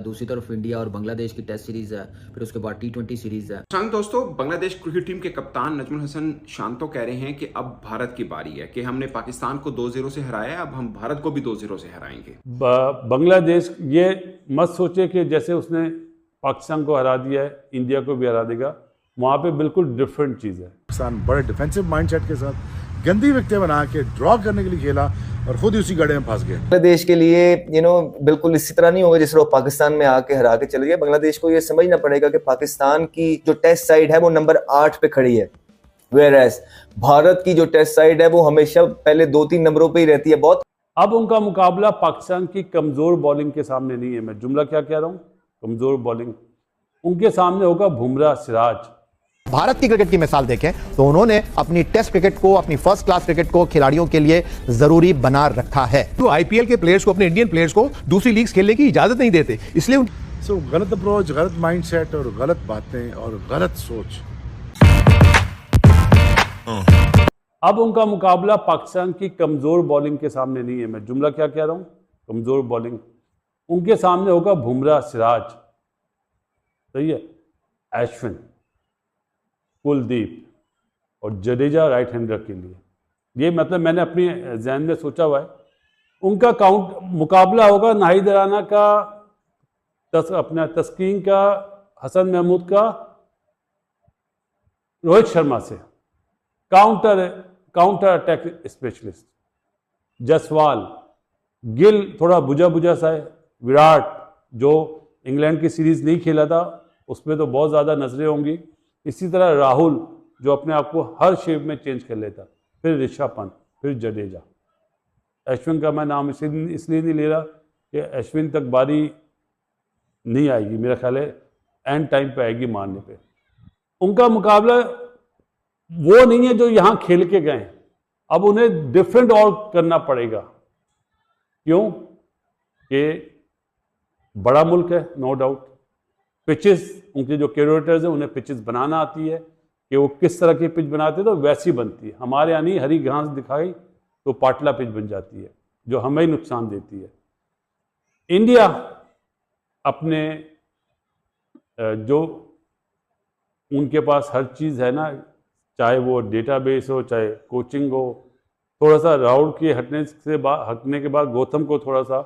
दूसरी तरफ इंडिया और बांग्लादेश की टेस्ट सीरीज है, फिर उसके बाद T20 सीरीज है। दोस्तों, बांग्लादेश क्रिकेट टीम के कप्तान नजमुल हसन शांतो कह रहे हैं कि अब भारत की बारी है कि हमने पाकिस्तान को 2-0 से हराया, अब हम भारत को भी 2-0 से हराएंगे। बांग्लादेश ये मत सोचे कि जैसे उसने पाकिस्तान को हरा दिया है इंडिया को भी हरा देगा, वहाँ पे बिल्कुल डिफरेंट चीज़ है। पाकिस्तान बड़े डिफेंसिव माइंडसेट के साथ गंदी विकेटें बना के ड्रॉ करने के लिए खेला और खुद ही उसी गड्ढे में फंस गए। बांग्लादेश के लिए बिल्कुल इसी तरह नहीं होगा जिस तरह पाकिस्तान में आके हरा के चले गए। बांग्लादेश को ये समझना पड़ेगा कि पाकिस्तान की जो टेस्ट साइड है वो नंबर 8 पे खड़ी है, वेयरएज भारत की जो टेस्ट साइड है वो हमेशा पहले 2-3 नंबरों पे ही रहती है। बहुत अब उनका मुकाबला पाकिस्तान की कमजोर बॉलिंग के सामने नहीं है। मैं जुमला क्या कह रहा हूँ, कमजोर बॉलिंग। उनके सामने होगा बुमराह, सिराज। भारत की क्रिकेट की मिसाल देखें तो उन्होंने अपनी टेस्ट क्रिकेट को, अपनी फर्स्ट क्लास क्रिकेट को खिलाड़ियों के लिए जरूरी बना रखा है। तो आईपीएल के प्लेयर्स को, अपने इंडियन प्लेयर्स को दूसरी लीग्स खेलने की इजाजत नहीं देते, इसलिए गलत अप्रोच, गलत माइंडसेट और गलत बातें और गलत सोच। अब उनका मुकाबला पाकिस्तान की कमजोर बॉलिंग के सामने नहीं है। मैं जुमला क्या कह रहा हूँ, कमजोर बॉलिंग। उनके सामने होगा बुमराह, सिराज, सही है, अश्विन, कुलदीप और जडेजा राइट हैंडर के लिए। ये मतलब मैंने अपनी जहन में सोचा हुआ है। उनका मुकाबला होगा नाहिद राना का, अपना तस्कीन का, हसन महमूद का, रोहित शर्मा से। Counter attack specialist Jaswal, Gill थोड़ा बुझा बुझा सा है, विराट जो इंग्लैंड की सीरीज नहीं खेला था उसमें तो बहुत ज़्यादा नजरें होंगी। इसी तरह राहुल जो अपने आप को हर शेप में चेंज कर लेता, फिर ऋषभ पंत, फिर जडेजा। अश्विन का मैं नाम इसलिए नहीं ले रहा कि अश्विन तक बारी नहीं आएगी, मेरा ख्याल है एंड टाइम पे आएगी मारने पे। उनका मुकाबला वो नहीं है जो यहाँ खेल के गए, अब उन्हें डिफरेंट और करना पड़ेगा। क्यों कि बड़ा मुल्क है, नो डाउट। पिचेस, उनके जो क्यूरेटर्स हैं उन्हें पिचेस बनाना आती है कि वो किस तरह की पिच बनाते हैं तो वैसी बनती है। हमारे यहाँ नहीं, हरी घास दिखाई तो पाटला पिच बन जाती है जो हमें ही नुकसान देती है। इंडिया अपने जो उनके पास हर चीज़ है ना, चाहे वो डेटाबेस हो, चाहे कोचिंग हो, थोड़ा सा राहुल के हटने के बाद गौतम को थोड़ा सा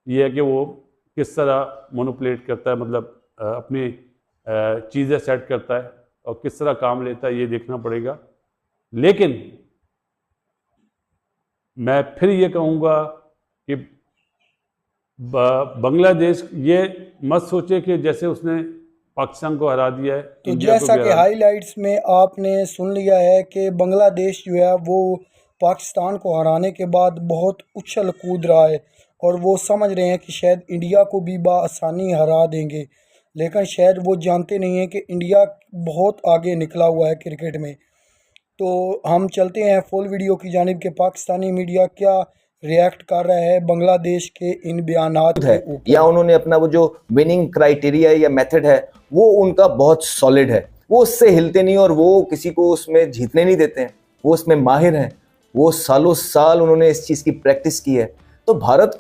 ये है कि वो किस तरह मोनोपुलेट करता है, मतलब अपनी चीज़ें सेट करता है और किस तरह काम लेता है, ये देखना पड़ेगा। लेकिन मैं फिर ये कहूँगा कि बांग्लादेश ये मत सोचे कि जैसे उसने पाकिस्तान को हरा दिया है तो जैसा कि हाइलाइट्स में आपने सुन लिया है कि बांग्लादेश जो है वो पाकिस्तान को हराने के बाद बहुत उछल कूद रहा है और वो समझ रहे हैं कि शायद इंडिया को भी बआसानी हरा देंगे, लेकिन शायद वो जानते नहीं हैं कि इंडिया बहुत आगे निकला हुआ है क्रिकेट में। तो हम चलते हैं फुल वीडियो की जानिब के पाकिस्तानी मीडिया क्या रिएक्ट कर रहा है बांग्लादेश के इन बयानात है, या उन्होंने अपना वो जो विनिंग क्राइटेरिया या मेथड है वो उनका बहुत सॉलिड है, वो उससे हिलते नहीं और वो किसी को उसमें जीतने नहीं देते हैं, वो उसमें माहिर हैं, वो सालों साल उन्होंने इस चीज़ की प्रैक्टिस की है। तो भारत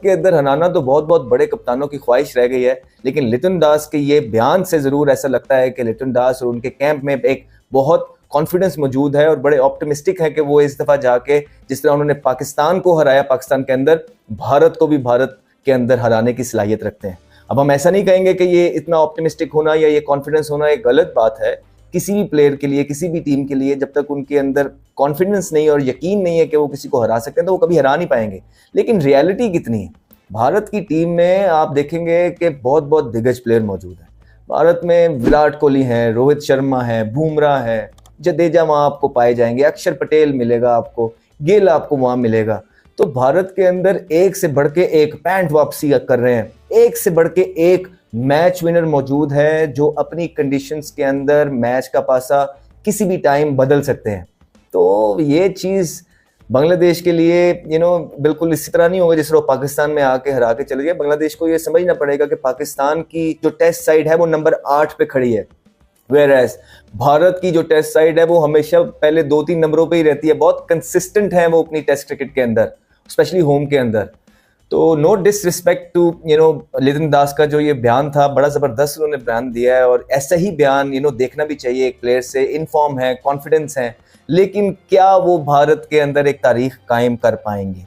के अंदर हराना तो बहुत बहुत बड़े कप्तानों की ख्वाहिश रह गई है, लेकिन लिटन दास के ये बयान से ज़रूर ऐसा लगता है कि लिटन दास और उनके कैंप में एक बहुत कॉन्फिडेंस मौजूद है और बड़े ऑप्टिमिस्टिक है कि वो इस दफ़ा जाके जिस तरह उन्होंने पाकिस्तान को हराया पाकिस्तान के अंदर, भारत को भी भारत के अंदर हराने की सलाहियत रखते हैं। अब हम ऐसा नहीं कहेंगे कि ये इतना ऑप्टिमिस्टिक होना या ये कॉन्फिडेंस होना एक गलत बात है किसी भी प्लेयर के लिए, किसी भी टीम के लिए। जब तक उनके अंदर कॉन्फिडेंस नहीं और यकीन नहीं है कि वो किसी को हरा सकते हैं तो वो कभी हरा नहीं पाएंगे। लेकिन रियलिटी कितनी है, भारत की टीम में आप देखेंगे कि बहुत बहुत दिग्गज प्लेयर मौजूद हैं। भारत में विराट कोहली हैं, रोहित शर्मा है, बुमराह है, जडेजा वहाँ आपको पाए जाएंगे, अक्षर पटेल मिलेगा आपको, गिल आपको वहाँ मिलेगा। तो भारत के अंदर एक से बढ़ के एक पैंट वापसी कर रहे हैं, एक से बढ़ के एक मैच विनर मौजूद है जो अपनी कंडीशंस के अंदर मैच का पासा किसी भी टाइम बदल सकते हैं। तो ये चीज़ बांग्लादेश के लिए बिल्कुल इसी तरह नहीं होगा जिस तरह पाकिस्तान में आके हरा के चले गए। बांग्लादेश को ये समझना पड़ेगा कि पाकिस्तान की जो टेस्ट साइड है वो नंबर 8 पे खड़ी है, वेयरएज भारत की जो टेस्ट साइड है वो हमेशा पहले 2-3 नंबरों पे ही रहती है, बहुत कंसिस्टेंट है वो अपनी टेस्ट क्रिकेट के अंदर, स्पेशली होम के अंदर। तो नो डिसरिस्पेक्ट टू लितिन दास का जो ये बयान था, बड़ा ज़बरदस्त उन्होंने बयान दिया है, और ऐसा ही बयान देखना भी चाहिए एक प्लेयर से। इनफॉर्म है, कॉन्फिडेंस है, लेकिन क्या वो भारत के अंदर एक तारीख कायम कर पाएंगे?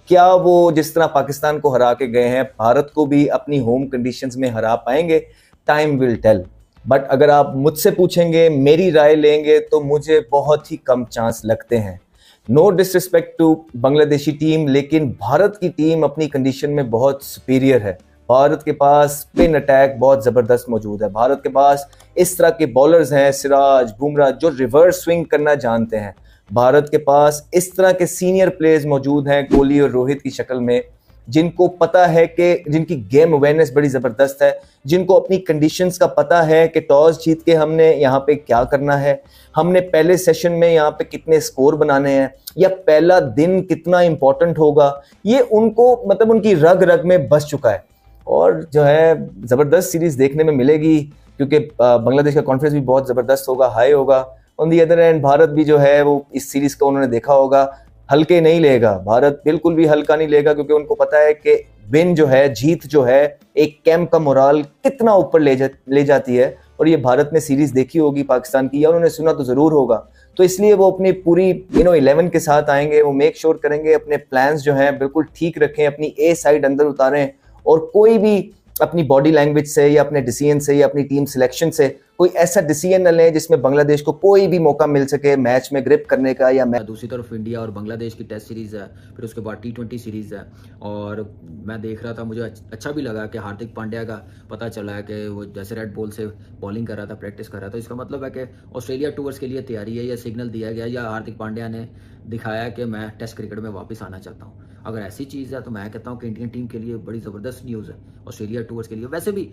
क्या वो जिस तरह पाकिस्तान को हरा के गए हैं, भारत को भी अपनी होम कंडीशंस में हरा पाएंगे? Time will tell. बट अगर आप मुझसे पूछेंगे, मेरी राय लेंगे, तो मुझे बहुत ही कम चांस लगते हैं। No disrespect to Bangladeshi team, लेकिन भारत की टीम अपनी कंडीशन में बहुत सुपीरियर है। भारत के पास स्पिन अटैक बहुत ज़बरदस्त मौजूद है। भारत के पास इस तरह के बॉलर्स हैं, सिराज, बुमराह, जो रिवर्स स्विंग करना जानते हैं। भारत के पास इस तरह के सीनियर प्लेयर्स मौजूद हैं, कोहली और रोहित की शक्ल में, जिनको पता है कि जिनकी गेम अवेयरनेस बड़ी ज़बरदस्त है, जिनको अपनी कंडीशंस का पता है कि टॉस जीत के हमने यहाँ पे क्या करना है, हमने पहले सेशन में यहाँ पे कितने स्कोर बनाने हैं, या पहला दिन कितना इंपॉर्टेंट होगा। ये उनको मतलब उनकी रग रग में बस चुका है, और जो है ज़बरदस्त सीरीज़ देखने में मिलेगी, क्योंकि बांग्लादेश का कॉन्फिडेंस भी बहुत ज़बरदस्त होगा, हाई होगा। On the other and Bharat भी जो है वो इस सीरीज़ को उन्होंने देखा होगा, हल्के नहीं लेगा। भारत बिल्कुल भी हल्का नहीं लेगा, क्योंकि उनको पता है कि विन जो है, जीत जो है, एक कैंप का मोराल कितना ऊपर ले जाती है। और ये भारत ने सीरीज़ देखी होगी पाकिस्तान की, या उन्होंने सुना तो ज़रूर होगा। तो इसलिए वो अपनी पूरी 11 के साथ आएंगे। वो मेक श्योर करेंगे अपने प्लान्स जो हैं बिल्कुल ठीक रखें, अपनी ए साइड अंदर उतारें, और कोई भी अपनी बॉडी लैंग्वेज से या अपने डिसीजन से या अपनी टीम सिलेक्शन से कोई ऐसा डिसीजन न लें जिसमें बांग्लादेश को कोई भी मौका मिल सके मैच में ग्रिप करने का। या दूसरी तरफ इंडिया और बांग्लादेश की टेस्ट सीरीज़ है, फिर उसके बाद T20 सीरीज़ है। और मैं देख रहा था, मुझे अच्छा भी लगा कि हार्दिक पांड्या का पता चला है कि वो जैसे रेड बॉल से बॉलिंग कर रहा था, प्रैक्टिस कर रहा था। इसका मतलब है कि ऑस्ट्रेलिया टूर्स के लिए तैयारी है, या सिग्नल दिया गया, या हार्दिक पांड्या ने दिखाया कि मैं टेस्ट क्रिकेट में वापस आना चाहता हूँ। अगर ऐसी चीज़ है तो मैं कहता हूँ कि इंडियन टीम के लिए बड़ी ज़बरदस्त न्यूज़ है, ऑस्ट्रेलिया टूर्स के लिए। वैसे भी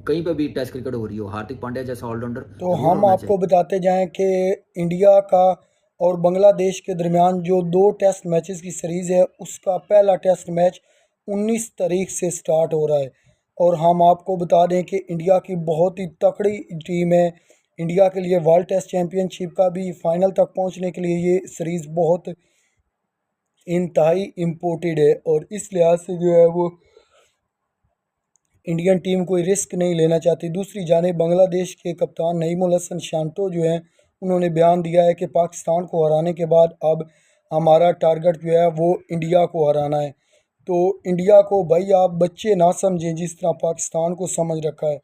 कहीं पे भी टेस्ट क्रिकेट हो रही हो, हार्दिक पांड्या जैसा ऑलराउंडर तो हम आपको बताते जाएं कि इंडिया का और बांग्लादेश के दरमियान जो 2 टेस्ट मैचेस की सीरीज़ है, उसका पहला टेस्ट मैच 19 तारीख से स्टार्ट हो रहा है। और हम आपको बता दें कि इंडिया की बहुत ही तकड़ी टीम है। इंडिया के लिए वर्ल्ड टेस्ट चैम्पियनशिप का भी फाइनल तक पहुंचने के लिए ये सीरीज़ बहुत इंतहाई इम्पोर्टेड है, और इस लिहाज से जो है वो इंडियन टीम कोई रिस्क नहीं लेना चाहती। दूसरी जानिब बांग्लादेश के कप्तान नईमुल हसन शांतो जो हैं, उन्होंने बयान दिया है कि पाकिस्तान को हराने के बाद अब हमारा टारगेट जो है वो इंडिया को हराना है। तो इंडिया को भाई आप बच्चे ना समझें जिस तरह पाकिस्तान को समझ रखा है।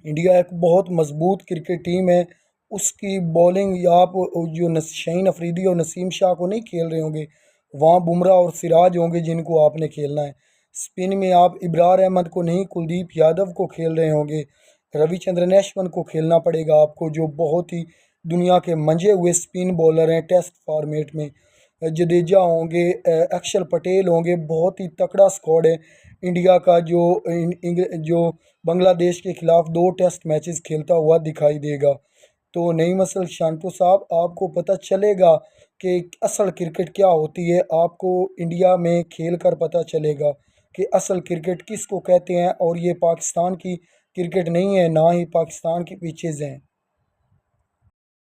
इंडिया एक बहुत मजबूत क्रिकेट टीम है। उसकी बॉलिंग आप जो शाहीन अफरीदी और नसीम शाह को नहीं खेल रहे होंगे, वहाँ बुमराह और सिराज होंगे जिनको आपने खेलना है। स्पिन में आप इब्रार अहमद को नहीं, कुलदीप यादव को खेल रहे होंगे। रविचंद्रन अश्विन को खेलना पड़ेगा आपको, जो बहुत ही दुनिया के मंजे हुए स्पिन बॉलर हैं टेस्ट फॉर्मेट में। जडेजा होंगे, अक्षर पटेल होंगे, बहुत ही तकड़ा स्क्वाड है इंडिया का, जो बांग्लादेश के खिलाफ 2 टेस्ट मैचेस खेलता हुआ दिखाई देगा। तो नईम हसन शांतो साहब, आपको पता चलेगा कि असल क्रिकेट क्या होती है। आपको इंडिया में खेल कर पता चलेगा कि असल क्रिकेट किसको कहते हैं, और ये पाकिस्तान की क्रिकेट नहीं है, ना ही पाकिस्तान की पिचेज़ हैं।